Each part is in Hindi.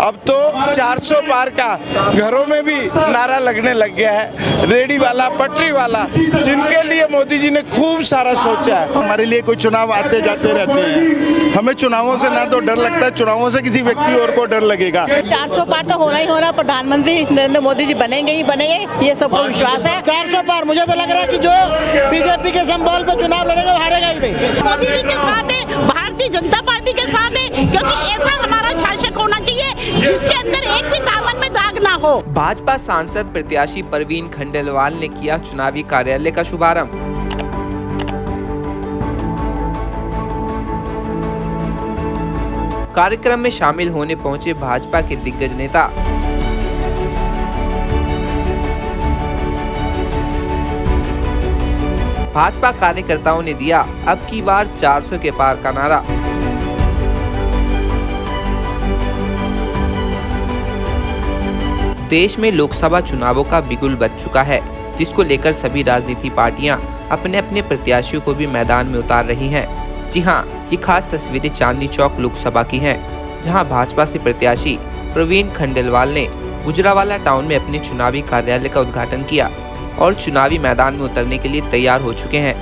अब तो 400 पार का घरों में भी नारा लगने लग गया है। रेडी वाला, पटरी वाला, जिनके लिए मोदी जी ने खूब सारा सोचा है। हमारे लिए कोई चुनाव आते जाते रहते हैं, हमें चुनावों से ना तो डर लगता है, चुनावों से किसी व्यक्ति और को डर लगेगा। 400 पार तो होना ही होना, प्रधानमंत्री नरेंद्र मोदी जी बनेंगे ही बनेंगे, ये सबको विश्वास है। 400 पार मुझे तो लग रहा है कि जो बीजेपी के संबल पे चुनाव लड़ेगा वो हारेगा ही नहीं। मोदी जी के साथ है, भारतीय जनता पार्टी के साथ है, क्योंकि ऐसा हमारा शासक होना चाहिए जिसके अंदर एक भी दामन में दाग ना हो। भाजपा सांसद प्रत्याशी परवीन खंडेलवाल ने किया चुनावी कार्यालय का शुभारंभ। कार्यक्रम में शामिल होने पहुंचे भाजपा के दिग्गज नेता। भाजपा कार्यकर्ताओं ने दिया अब की बार 400 के पार का नारा। देश में लोकसभा चुनावों का बिगुल बज चुका है, जिसको लेकर सभी राजनीति पार्टियां अपने अपने प्रत्याशियों को भी मैदान में उतार रही हैं। जी हां, ये खास तस्वीरें चांदनी चौक लोकसभा की हैं, जहां भाजपा से प्रत्याशी परवीन खंडेलवाल ने गुजरावाला टाउन में अपने चुनावी कार्यालय का उद्घाटन किया और चुनावी मैदान में उतरने के लिए तैयार हो चुके हैं।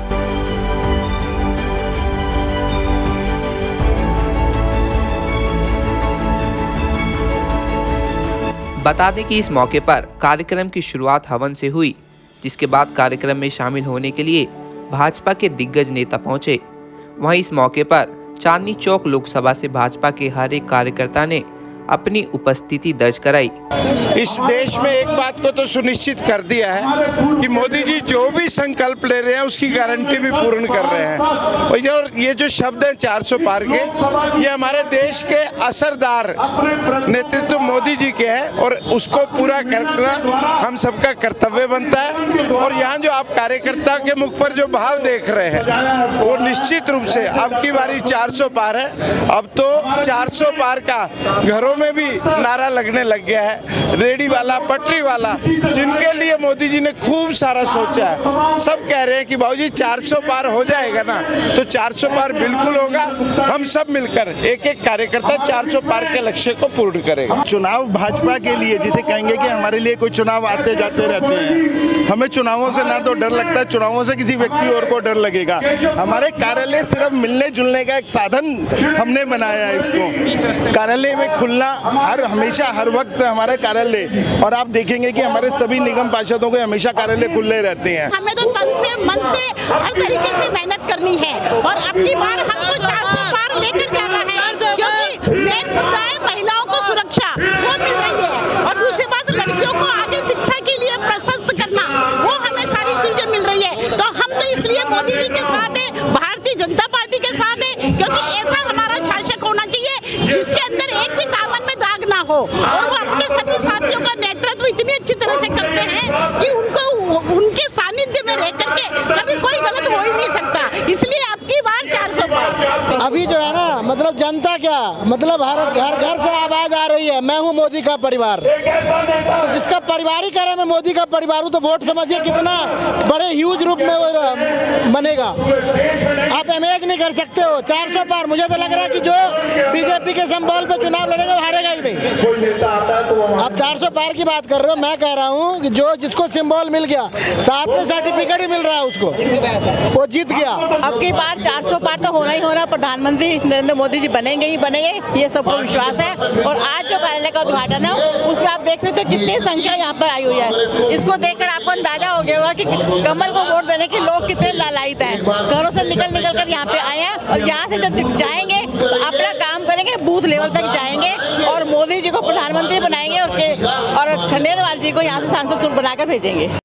बता दें कि इस मौके पर कार्यक्रम की शुरुआत हवन से हुई, जिसके बाद कार्यक्रम में शामिल होने के लिए भाजपा के दिग्गज नेता पहुंचे। वहीं इस मौके पर चांदनी चौक लोकसभा से भाजपा के हर एक कार्यकर्ता ने अपनी उपस्थिति दर्ज कराई। इस देश में एक बात को तो सुनिश्चित कर दिया है कि मोदी जी जो भी संकल्प ले रहे हैं उसकी गारंटी भी पूर्ण कर रहे हैं। और ये जो शब्द हैं 400 पार के, ये हमारे देश के असरदार नेतृत्व मोदी जी के हैं और उसको पूरा करना हम सबका कर्तव्य बनता है। और यहाँ जो आप कार्यकर्ता के मुख पर जो भाव देख रहे हैं वो निश्चित रूप से अब की बारी 400 पार है। अब तो 400 पार का घरों में भी नारा लगने लग गया है। रेडी वाला, पटरी वाला, जिनके लिए मोदी जी ने खूब सारा सोचा है। सब कह रहे हैं कि भाई जी 400 पार हो जाएगा ना, तो 400 पार बिल्कुल होगा। हम सब मिलकर एक एक कार्यकर्ता 400 पार के लक्ष्य को पूर्ण करेगा। चुनाव भाजपा के लिए, जिसे कहेंगे कि हमारे लिए कोई चुनाव आते जाते रहते हैं, हमें चुनावों से ना तो डर लगता है, चुनावों से किसी व्यक्ति और को डर लगेगा। हमारे कार्यालय सिर्फ मिलने जुलने का एक साधन हमने बनाया है। इसको कार्यालय में खुलना हमेशा हर वक्त हमारे कार्यालय, और आप देखेंगे कि हमारे सभी निगम पार्षदों के हमेशा कार्यालय खुले रहते हैं। हमें तो तन से मन से हर तरीके से मेहनत करनी है और अपनी बार हमको 400 पार लेकर जाना है, क्योंकि मेन मुद्दा है महिलाओं को सुरक्षा, वो मिल रही है। और दूसरी बात, लड़कियों को आगे शिक्षा के लिए प्रशस्त करना, वो हमें सारी चीजें मिल रही है। तो हम तो इसलिए मोदी जी के साथ है, भारतीय जनता पार्टी के साथ है, क्योंकि ऐसा हमारा शासक होना चाहिए जिसके अंदर एक भी दामन में दाग ना हो। और वो अपने सभी साथियों का नेतृत्व इतनी अच्छी तरह से करते हैं कि उनको उनके सानिध्य में रह करके कभी कोई गलत हो ही नहीं सकता। इसलिए आपकी बार 400 पार। अभी जो है ना, मतलब जनता क्या, मतलब हर घर से आवाज आ रही है, मैं हूँ मोदी का परिवार। तो जिसका पारिवारिक है, मैं मोदी का परिवार हूँ, तो वोट समझिए कितना बड़े ह्यूज रूप में वो बनेगा। आप इमेज नहीं कर सकते हो। 400 पार मुझे तो लग रहा है कि जो बीजेपी के संबल पे चुनाव लड़ेगा वो हारेगा ही नहीं। आप 400 पार की बात कर रहे हो, मैं कह रहा हूँ कि जो जिसको सिंबल मिल गया, साथ में सर्टिफिकेट भी मिल रहा है उसको, वो जीत गया। अब की बार 400 पार तो होना ही होना, प्रधानमंत्री नरेंद्र मोदी जी बनेंगे ही बनेंगे, ये सबको विश्वास है। और आज जो कार्यालय का उद्घाटन है उसमें आप देख सकते हो कितनी संख्या यहाँ पर आई हुई है। इसको देखकर आपको अंदाजा हो गया होगा कि कमल को वोट देने के लोग कितने लालायित हैं। घरों से निकल कर यहाँ पे आए हैं और यहाँ से जब जाएंगे तो अपना काम करेंगे, बूथ लेवल तक जाएंगे और मोदी जी को प्रधानमंत्री बनाएंगे और खंडेलवाल जी को यहाँ से सांसद बनाकर भेजेंगे।